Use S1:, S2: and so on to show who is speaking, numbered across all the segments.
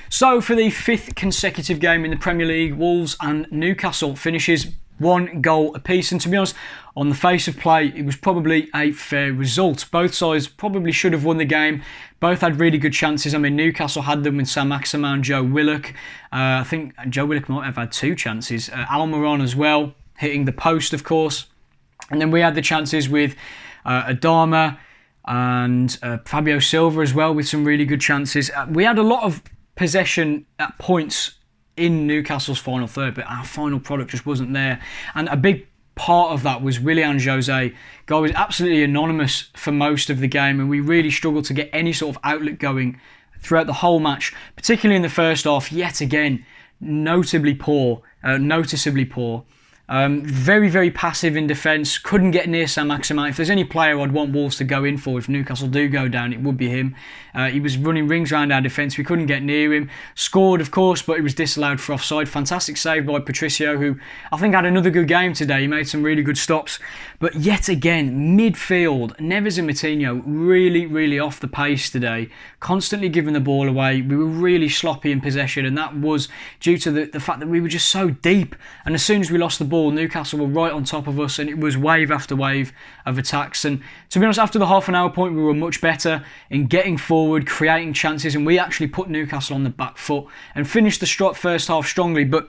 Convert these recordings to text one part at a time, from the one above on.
S1: So for the 5th consecutive game in the Premier League, Wolves and Newcastle finishes 1 goal apiece, and to be honest, on the face of play, it was probably a fair result. Both sides probably should have won the game. Both had really good chances. I mean, Newcastle had them with Saint-Maximin and Joe Willock. I think Joe Willock might have had 2 chances. Almiron as well, hitting the post, of course. And then we had the chances with Adama and Fabio Silva as well, with some really good chances. We had a lot of possession at points in Newcastle's final third, but our final product just wasn't there. And a big part of that was Willian Jose. Guy was absolutely anonymous for most of the game, and we really struggled to get any sort of outlet going throughout the whole match, particularly in the first half. Yet again, noticeably poor. Very, very passive in defence. Couldn't get near Saint-Maximin. If there's any player I'd want Wolves to go in for if Newcastle do go down, it would be him. He was running rings around our defence. We couldn't get near him. Scored, of course, but he was disallowed for offside. Fantastic save by Patricio, who I think had another good game today. He made some really good stops. But yet again, midfield, Neves and Moutinho really, really off the pace today. Constantly giving the ball away. We were really sloppy in possession, and that was due to the fact that we were just so deep. And as soon as we lost the ball, Newcastle were right on top of us, and it was wave after wave of attacks. And to be honest, after the half an hour point, we were much better in getting forward, creating chances, and we actually put Newcastle on the back foot and finished the first half strongly. But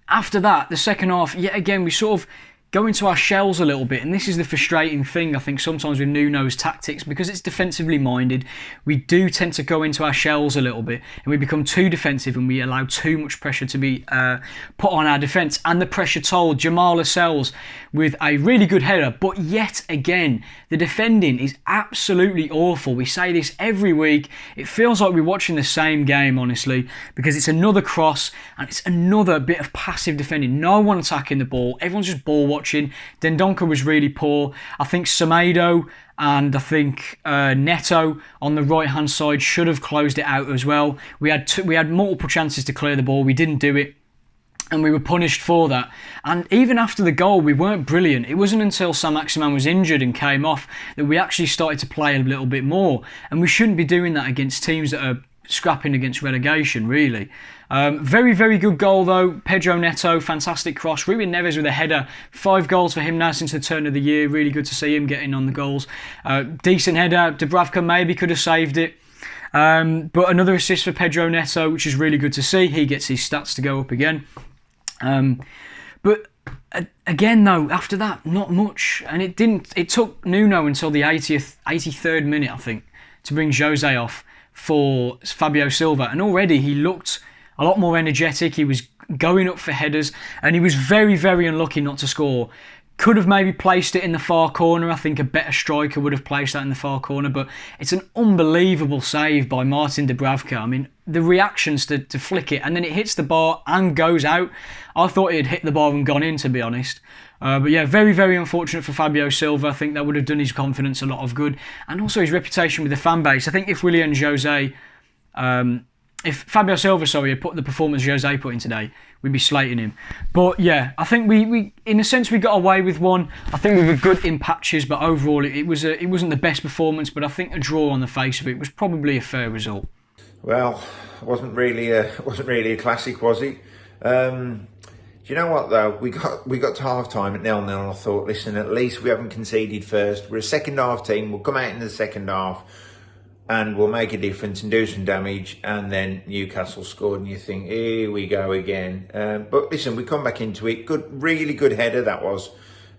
S1: after that, the second half, yet again, we sort of go into our shells a little bit, and this is the frustrating thing I think sometimes with Nuno's tactics, because it's defensively minded. We do tend to go into our shells a little bit, and we become too defensive, and we allow too much pressure to be put on our defence. And the pressure told. Jamal Lascelles with a really good header, but yet again, the defending is absolutely awful. We say this every week. It feels like we're watching the same game, honestly, because it's another cross and it's another bit of passive defending. No one attacking the ball. Everyone's just ball watching. Dendoncker was really poor. I think Semedo and I think Neto on the right hand side should have closed it out as well. We had multiple chances to clear the ball. We didn't do it, and we were punished for that. And even after the goal, we weren't brilliant. It wasn't until Saint-Maximin was injured and came off that we actually started to play a little bit more. And we shouldn't be doing that against teams that are scrapping against relegation, really. Very, very good goal though. Pedro Neto, fantastic cross. Ruben Neves with a header. 5 goals for him now since the turn of the year. Really good to see him getting on the goals. Decent header. Dubravka maybe could have saved it. But another assist for Pedro Neto, which is really good to see. He gets his stats to go up again. But again though, after that, not much. And it took Nuno until the 83rd minute, I think, to bring Jose off for Fabio Silva, and already he looked a lot more energetic. He was going up for headers, and he was very, very unlucky not to score. Could have maybe placed it in the far corner. I think a better striker would have placed that in the far corner, but it's an unbelievable save by Martin Dubravka. I mean, the reactions to flick it, and then it hits the bar and goes out. I thought it had hit the bar and gone in, to be honest. But yeah, very, very unfortunate for Fabio Silva. I think that would have done his confidence a lot of good, and also his reputation with the fan base. I think if Willian Jose, if Fabio Silva, had put the performance Jose put in today, we'd be slating him. But yeah, I think we in a sense we got away with one. I think we were good in patches, but overall it wasn't the best performance. But I think a draw on the face of it was probably a fair result.
S2: Well, it wasn't really a classic, was it? Do you know what though? We got to half time at 0-0, and I thought, listen, at least we haven't conceded first. We're a second half team. We'll come out in the second half and we'll make a difference and do some damage. And then Newcastle scored, and you think, here we go again. But listen, we come back into it. Really good header that was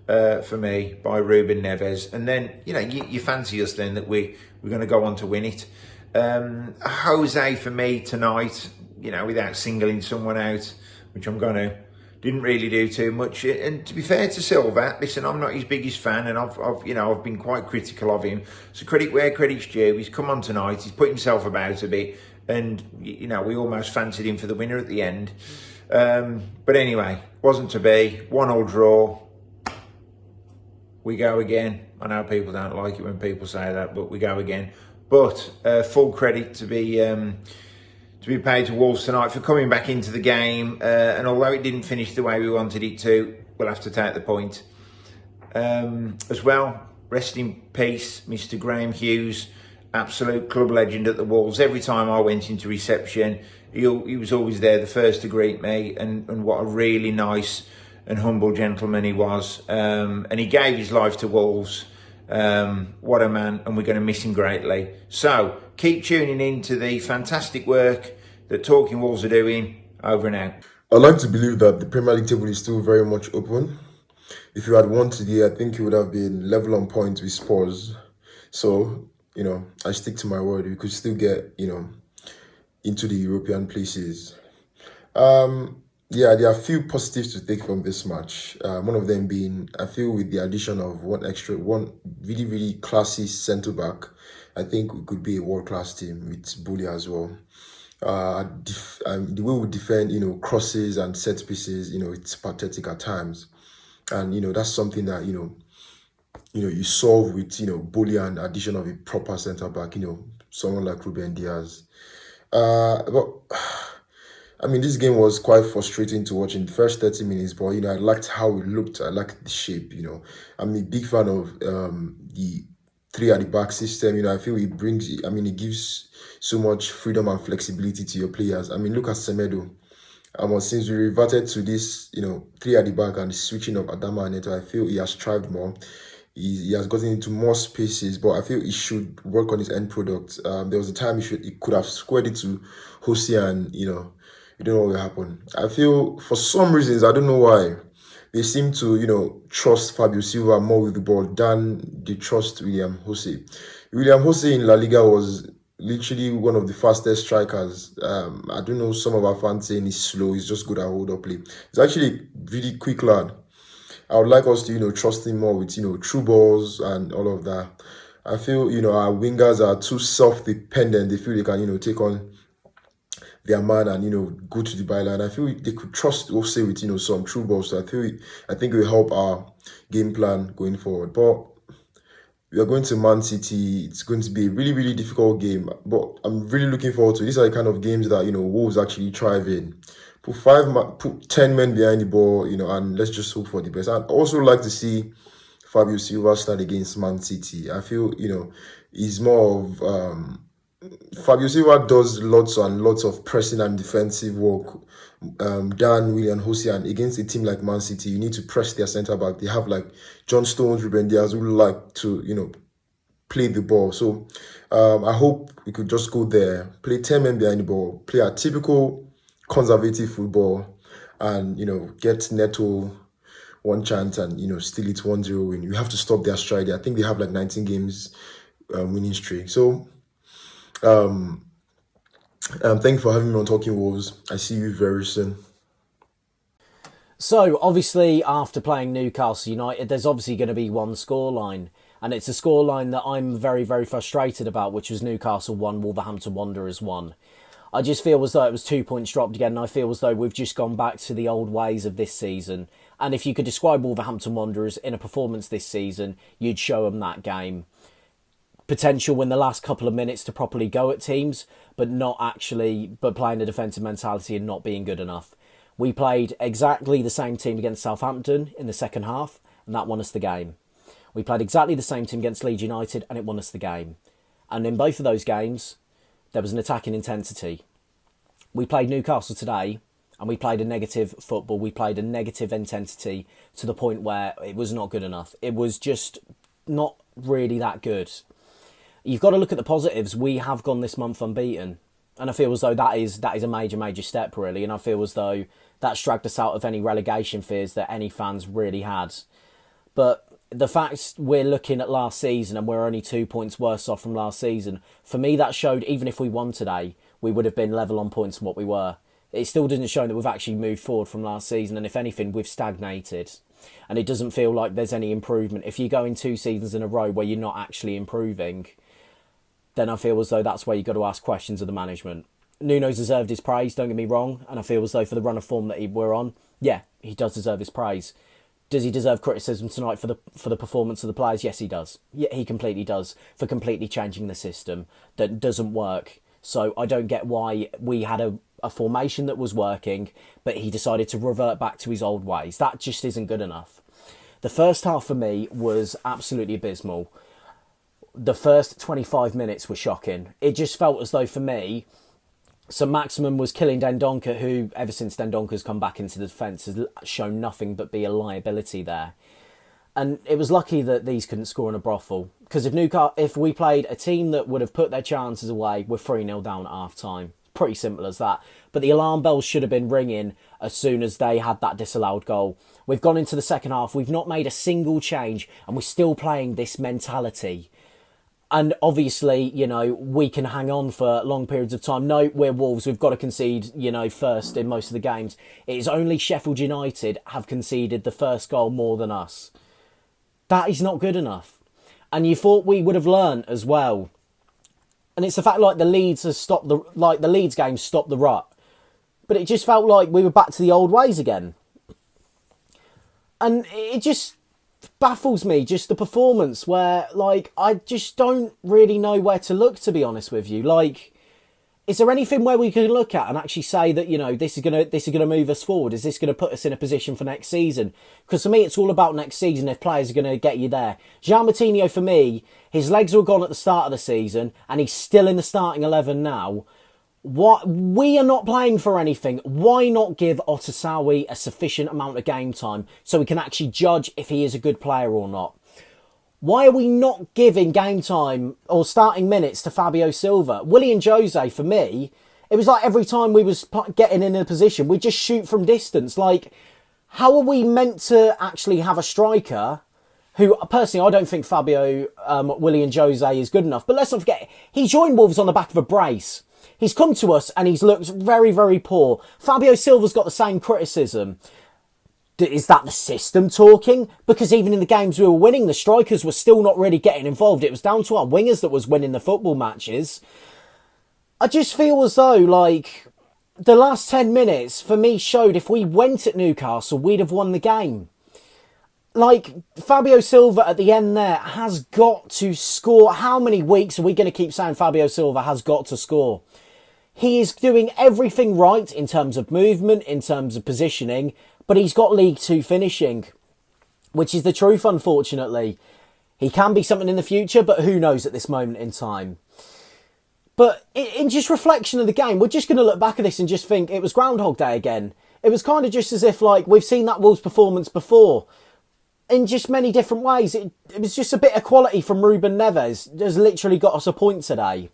S2: for me by Ruben Neves. And then you fancy us then that we're going to go on to win it. Jose for me tonight, without singling someone out, which I'm going to. Didn't really do too much, and to be fair to Silva, listen, I'm not his biggest fan, and I've been quite critical of him. So credit where credit's due. He's come on tonight. He's put himself about a bit, and we almost fancied him for the winner at the end. But anyway, wasn't to be. 1-1 draw. We go again. I know people don't like it when people say that, but we go again. But full credit to be paid to Wolves tonight for coming back into the game, and although it didn't finish the way we wanted it to, we'll have to take the point. As well, rest in peace, Mr. Graham Hughes. absolute club legend at the Wolves. Every time I went into reception, he was always there, the first to greet me, and what a really nice and humble gentleman he was. And he gave his life to Wolves. What a man, and we're going to miss him greatly. So keep tuning in to the fantastic work that Talking Wolves are doing. Over and out.
S3: I'd like to believe that the Premier League table is still very much open. If you had won today, I think you would have been level on points with Spurs. So, I stick to my word. We could still get, into the European places. Yeah, there are a few positives to take from this match. One of them being, I feel with the addition of one really, really classy centre-back, I think we could be a world-class team with Bully as well. The way we defend, crosses and set pieces, it's pathetic at times. And, that's something that, you solve with, Bully and addition of a proper centre-back, someone like Ruben Neves. But this game was quite frustrating to watch in the first 30 minutes, but, I liked how it looked. I liked the shape, I'm a big fan of the three at the back system. I feel it brings, it gives so much freedom and flexibility to your players. Look at Semedo. Since we reverted to this, three at the back and switching up Adama and Neto, I feel he has thrived more. He has gotten into more spaces, but I feel he should work on his end product. There was a time he could have squared it to Jose, and you don't know what will happen. I feel for some reasons, I don't know why, they seem to trust Fabio Silva more with the ball than they trust William Jose. William Jose in La Liga was literally one of the fastest strikers. I don't know, some of our fans saying he's slow, he's just good at hold up play. He's actually a really quick lad. I would like us to, trust him more with, true balls and all of that. I feel, our wingers are too self-dependent. They feel they can, take on their man and, go to the byline. I feel they could trust Ose with, some true balls. So I think it will help our game plan going forward. But we are going to Man City. It's going to be a really, really difficult game. But I'm really looking forward to it. These are the kind of games that, Wolves actually thrive in. Put 10 men behind the ball, and let's just hope for the best. I'd also like to see Fabio Silva start against Man City. I feel, he's more of... Fabio Silva does lots and lots of pressing and defensive work than William Jose, and against a team like Man City, you need to press their centre-back. They have like John Stones, Ruben Diaz, who like to, play the ball. So I hope we could just go there, play 10 men behind the ball, play a typical conservative football, and get Neto one chance and still it's 1-0 win. You have to stop their stride. I think they have like 19 games winning streak. So thank you for having me on Talking Wolves. I see you very soon.
S4: So obviously after playing Newcastle United, there's obviously going to be one scoreline, and it's a scoreline that I'm very, very frustrated about, which was Newcastle 1, Wolverhampton Wanderers 1. I just feel as though it was 2 points dropped again, and I feel as though we've just gone back to the old ways of this season. And if you could describe Wolverhampton Wanderers in a performance this season, you'd show them that game. Potential in the last couple of minutes to properly go at teams, but playing a defensive mentality and not being good enough. We played exactly the same team against Southampton in the second half, and that won us the game. We played exactly the same team against Leeds United, and it won us the game. And in both of those games, there was an attacking intensity. We played Newcastle today, and we played a negative football. We played a negative intensity to the point where it was not good enough. It was just not really that good. You've got to look at the positives. We have gone this month unbeaten, and I feel as though that is a major, major step, really. And I feel as though that's dragged us out of any relegation fears that any fans really had. But the fact we're looking at last season and we're only 2 points worse off from last season, for me that showed even if we won today, we would have been level on points from what we were. It still doesn't show that we've actually moved forward from last season, and if anything, we've stagnated. And it doesn't feel like there's any improvement. If you go in 2 seasons in a row where you're not actually improving, then I feel as though that's where you've got to ask questions of the management. Nuno's deserved his praise, don't get me wrong, and I feel as though for the run of form that we're on, yeah, he does deserve his praise. Does he deserve criticism tonight for the performance of the players? Yes, he does. Yeah, he completely does, for completely changing the system that doesn't work. So I don't get why we had a formation that was working, but he decided to revert back to his old ways. That just isn't good enough. The first half for me was absolutely abysmal. the first 25 minutes were shocking. It just felt as though, for me, St Maximin was killing Dendoncker, who, ever since Dendoncker's come back into the defence, has shown nothing but be a liability there. And it was lucky that these couldn't score in a brothel, because if we played a team that would have put their chances away, we're 3-0 down at half-time. Pretty simple as that. But the alarm bells should have been ringing as soon as they had that disallowed goal. We've gone into the second half, we've not made a single change, and we're still playing this mentality. And obviously, we can hang on for long periods of time. No, we're Wolves. We've got to concede, first in most of the games. It is only Sheffield United have conceded the first goal more than us. That is not good enough. And you thought we would have learned as well. And it's the fact the Leeds game stopped the rut. But it just felt like we were back to the old ways again. And it just baffles me, just the performance where, I just don't really know where to look, to be honest with you. Is there anything where we can look at and actually say that, this is gonna move us forward? Is this gonna put us in a position for next season? Because for me, it's all about next season if players are gonna get you there. Jean Martino, for me, his legs were gone at the start of the season and he's still in the starting 11 now. What, we are not playing for anything. Why not give Otasawi a sufficient amount of game time so we can actually judge if he is a good player or not? Why are we not giving game time or starting minutes to Fabio Silva? Willian Jose, for me, it was like every time we was getting in a position, we just shoot from distance. How are we meant to actually have a striker who, personally, I don't think Fabio Willian Jose is good enough. But let's not forget, he joined Wolves on the back of a brace. He's come to us and he's looked very, very poor. Fabio Silva's got the same criticism. Is that the system talking? Because even in the games we were winning, the strikers were still not really getting involved. It was down to our wingers that was winning the football matches. I just feel as though, the last 10 minutes, for me, showed if we went at Newcastle, we'd have won the game. Fabio Silva at the end there has got to score. How many weeks are we going to keep saying Fabio Silva has got to score? He is doing everything right in terms of movement, in terms of positioning, but he's got League Two finishing, which is the truth, unfortunately. He can be something in the future, but who knows at this moment in time. But in just reflection of the game, we're just going to look back at this and just think it was Groundhog Day again. It was kind of just as if, we've seen that Wolves performance before. In just many different ways. It was just a bit of quality from Ruben Neves. Has literally got us a point today.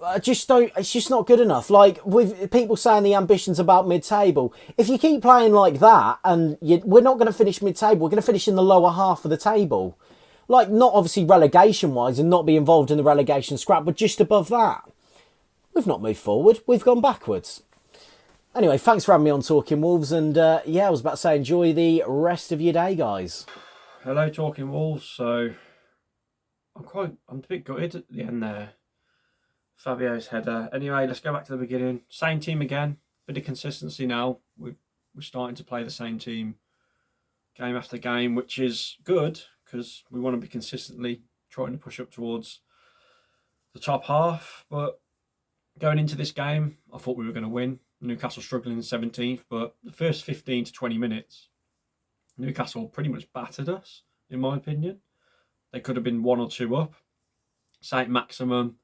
S4: It's just not good enough. With people saying the ambition's about mid-table, if you keep playing like that, and we're not going to finish mid-table, we're going to finish in the lower half of the table. Not obviously relegation-wise and not be involved in the relegation scrap, but just above that. We've not moved forward, we've gone backwards. Anyway, thanks for having me on Talking Wolves, and I was about to say, enjoy the rest of your day, guys.
S5: Hello, Talking Wolves. So, I'm a bit gutted at the end there. Fabio's header. Anyway, let's go back to the beginning. Same team again. Bit of consistency now. We're starting to play the same team game after game, which is good because we want to be consistently trying to push up towards the top half. But going into this game, I thought we were going to win. Newcastle struggling in 17th, but the first 15 to 20 minutes, Newcastle pretty much battered us, in my opinion. They could have been 1 or 2 up. St Maximin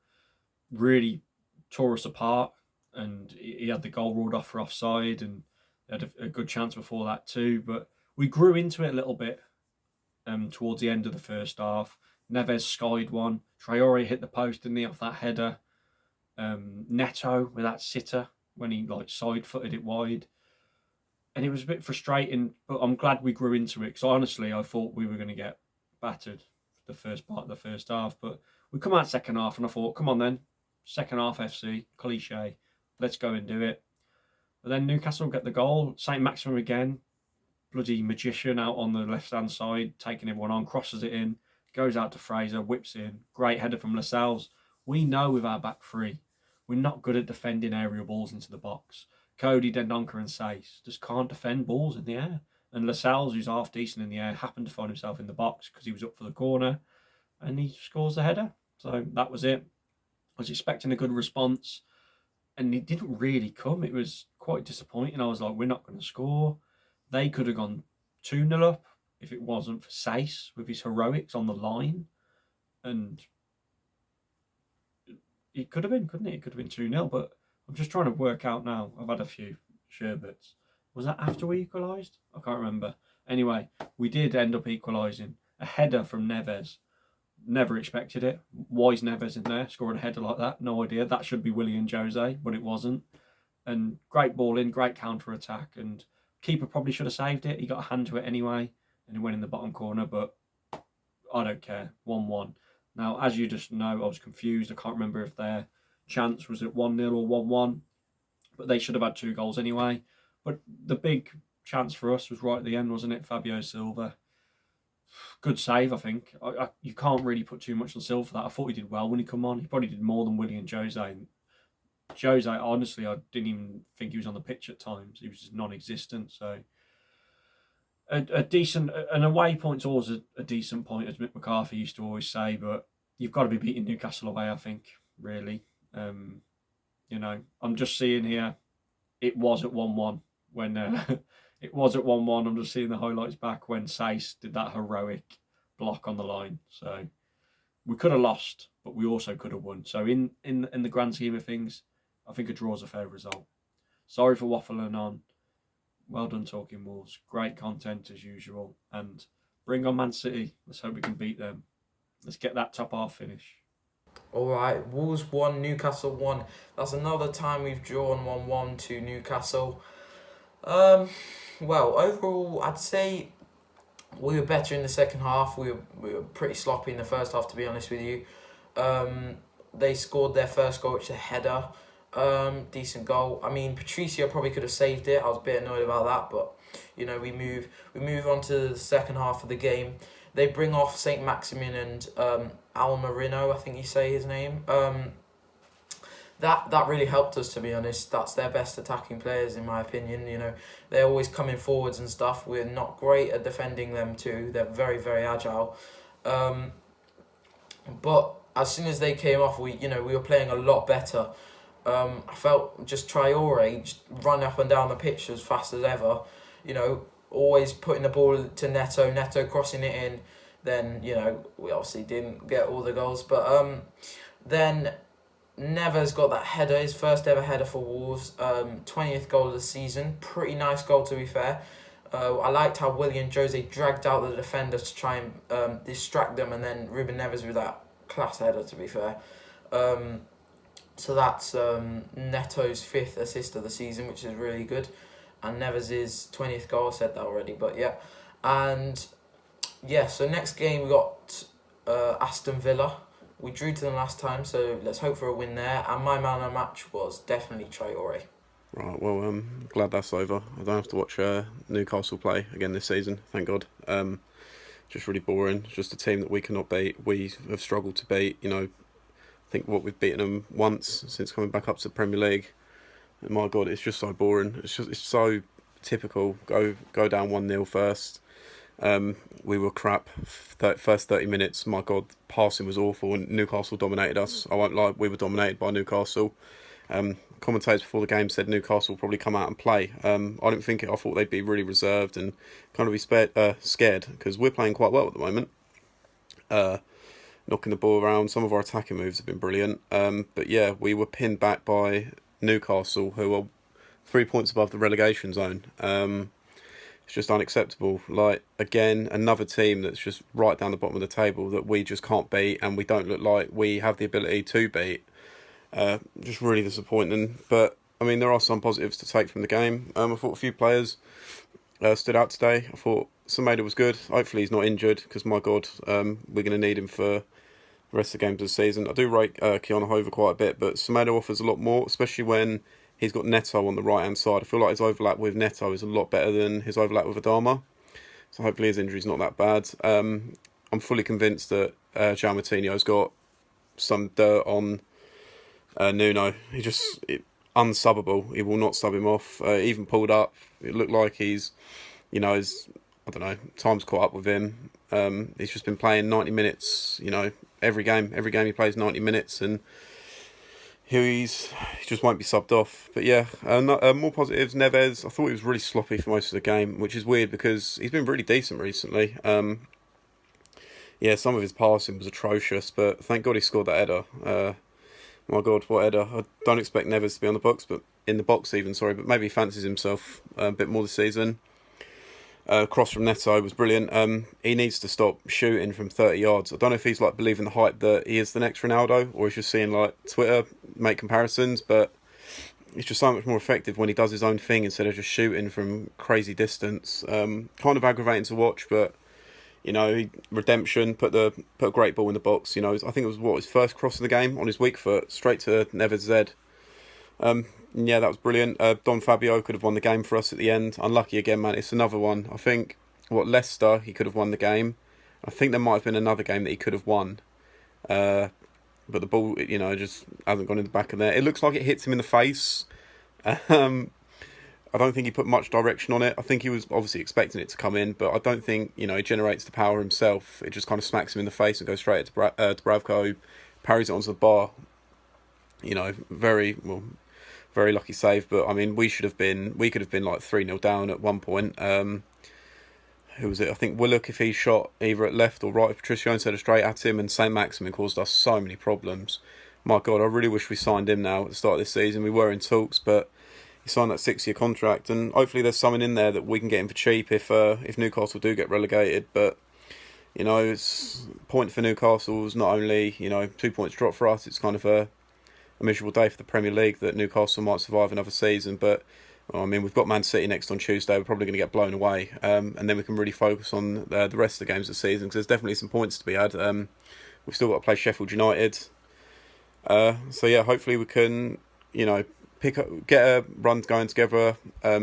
S5: really tore us apart, and he had the goal ruled off for offside, and they had a good chance before that too. But we grew into it a little bit towards the end of the first half. Neves skied one. Traore hit the post, didn't he, off that header. Neto with that sitter when he side-footed it wide. And it was a bit frustrating, but I'm glad we grew into it, because honestly, I thought we were going to get battered the first part of the first half. But we come out second half, and I thought, come on then, second half FC, cliche, let's go and do it. But then Newcastle get the goal. St Maximin again, bloody magician out on the left-hand side, taking everyone on, crosses it in, goes out to Fraser, whips in. Great header from Lascelles. We know with our back three, we're not good at defending aerial balls into the box. Cody, Dendoncker and Sace just can't defend balls in the air. And Lascelles, who's half decent in the air, happened to find himself in the box because he was up for the corner, and he scores the header. So that was it. I was expecting a good response, and it didn't really come. It was quite disappointing. I was like, we're not going to score. They could have gone 2-0 up if it wasn't for Sace with his heroics on the line. And it could have been, couldn't it? It could have been 2-0, but I'm just trying to work out now. I've had a few sherbets. Was that after we equalised? I can't remember. Anyway, we did end up equalising. A header from Neves. Never expected it. Why is Neves in there scoring a header like that? No idea. That should be Willian Jose, but it wasn't. And great ball in, great counter attack, and keeper probably should have saved it. He got a hand to it anyway, and it went in the bottom corner. But I don't care. 1-1. Now, as you just know, I was confused. I can't remember if their chance was at 1-0 or 1-1, but they should have had 2 goals anyway. But the big chance for us was right at the end, wasn't it? Fabio Silva. Good save, I think. You can't really put too much on Silva for that. I thought he did well when he come on. He probably did more than Willian Jose. Jose, honestly, I didn't even think he was on the pitch at times. He was just non-existent. So a decent, an away point's always a decent point, as Mick McCarthy used to always say. But you've got to be beating Newcastle away, I think. Really, I'm just seeing here. It was at 1-1 when it was at 1-1. I'm just seeing the highlights back when Sace did that heroic block on the line. So we could have lost, but we also could have won. So in the grand scheme of things, I think a draw is a fair result. Sorry for waffling on. Well done, Talking Wolves. Great content as usual. And bring on Man City. Let's hope we can beat them. Let's get that top half finish.
S6: Alright, Wolves 1, Newcastle 1. That's another time we've drawn 1-1 to Newcastle. Well, overall, I'd say we were better in the second half. We were pretty sloppy in the first half, to be honest with you. They scored their first goal, which is a header. Decent goal. I mean, Patricio probably could have saved it. I was a bit annoyed about that, but we move on to the second half of the game. They bring off Saint Maximin and Almarino, I think you say his name. That really helped us, to be honest. That's their best attacking players, in my opinion. They're always coming forwards and stuff. We're not great at defending them too. They're very, very agile. But as soon as they came off, we were playing a lot better. I felt just Traore just run up and down the pitch as fast as ever. Always putting the ball to Neto crossing it in. Then, we obviously didn't get all the goals. But then Neves got that header, his first ever header for Wolves. 20th goal of the season. Pretty nice goal, to be fair. I liked how Willian Jose dragged out the defenders to try and distract them. And then Ruben Neves with that class header, to be fair. So that's Neto's 5th assist of the season, which is really good. And Neves' 20th goal, I said that already, but yeah. And yeah, so next game we got Aston Villa. We drew to them last time, so let's hope for a win there. And my man of the match was definitely Traore.
S7: Right, well, glad that's over. I don't have to watch Newcastle play again this season, thank God. Just really boring. Just a team that we cannot beat. We have struggled to beat. I think we've beaten them once since coming back up to the Premier League. And my God, it's just so boring. It's so typical. Go down 1-0 first. We were crap. First 30 minutes, my God, passing was awful and Newcastle dominated us. I won't lie, we were dominated by Newcastle. Commentators before the game said Newcastle will probably come out and play. I didn't think it. I thought they'd be really reserved and kind of be scared because we're playing quite well at the moment. Knocking the ball around. Some of our attacking moves have been brilliant. But yeah, we were pinned back by Newcastle, who are 3 points above the relegation zone. It's just unacceptable. Like, again, another team that's just right down the bottom of the table that we just can't beat and we don't look like we have the ability to beat. Just really disappointing. But, I mean, there are some positives to take from the game. I thought a few players stood out today. I thought Semedo was good. Hopefully he's not injured because, my God, we're going to need him for the rest of the games of the season. I do rate Keanu Hover quite a bit, but Semedo offers a lot more, especially when he's got Neto on the right-hand side. I feel like his overlap with Neto is a lot better than his overlap with Adama. So hopefully his injury's not that bad. I'm fully convinced that João Moutinho's got some dirt on Nuno. Unsubbable. He will not sub him off. Even pulled up. It looked like he's, I don't know, time's caught up with him. He's just been playing 90 minutes, every game. Every game he plays 90 minutes and he just won't be subbed off. But yeah, more positives. Neves, I thought he was really sloppy for most of the game, which is weird because he's been really decent recently. Yeah, some of his passing was atrocious, but thank God he scored that header. My God, what header! I don't expect Neves to be on the box, but in the box even. Sorry, but maybe he fancies himself a bit more this season. Cross from Neto was brilliant. He needs to stop shooting from 30 yards. I don't know if he's like believing the hype that he is the next Ronaldo, or he's just seeing like Twitter make comparisons. But it's just so much more effective when he does his own thing instead of just shooting from crazy distance. Kind of aggravating to watch, but you know, redemption, put a great ball in the box. You know, I think it was his first cross in the game on his weak foot, straight to Neves' Z. Yeah, that was brilliant. Don Fabio could have won the game for us at the end. Unlucky again, man. It's another one. I think, Leicester, he could have won the game. I think there might have been another game that he could have won. But the ball, just hasn't gone in the back of there. It looks like it hits him in the face. I don't think he put much direction on it. I think he was obviously expecting it to come in, but I don't think, he generates the power himself. It just kind of smacks him in the face and goes straight to Dubravka, who parries it onto the bar. Very lucky save, but I mean, we could have been like 3-0 down at one point. Who was it? I think Willock, if he shot either at left or right of Patricio instead of straight at him, and St. Maximin caused us so many problems. My God, I really wish we signed him now at the start of this season. We were in talks, but he signed that 6-year contract, and hopefully there's something in there that we can get him for cheap if Newcastle do get relegated. But it's point for Newcastle is not only 2 points drop for us. It's kind of a miserable day for the Premier League that Newcastle might survive another season. But we've got Man City next on Tuesday. We're probably going to get blown away, and then we can really focus on the rest of the games of the season, because there's definitely some points to be had. We've still got to play Sheffield United. So yeah, hopefully we can get a run going together at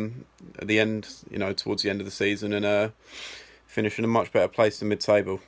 S7: the end, towards the end of the season, and finish in a much better place than mid-table.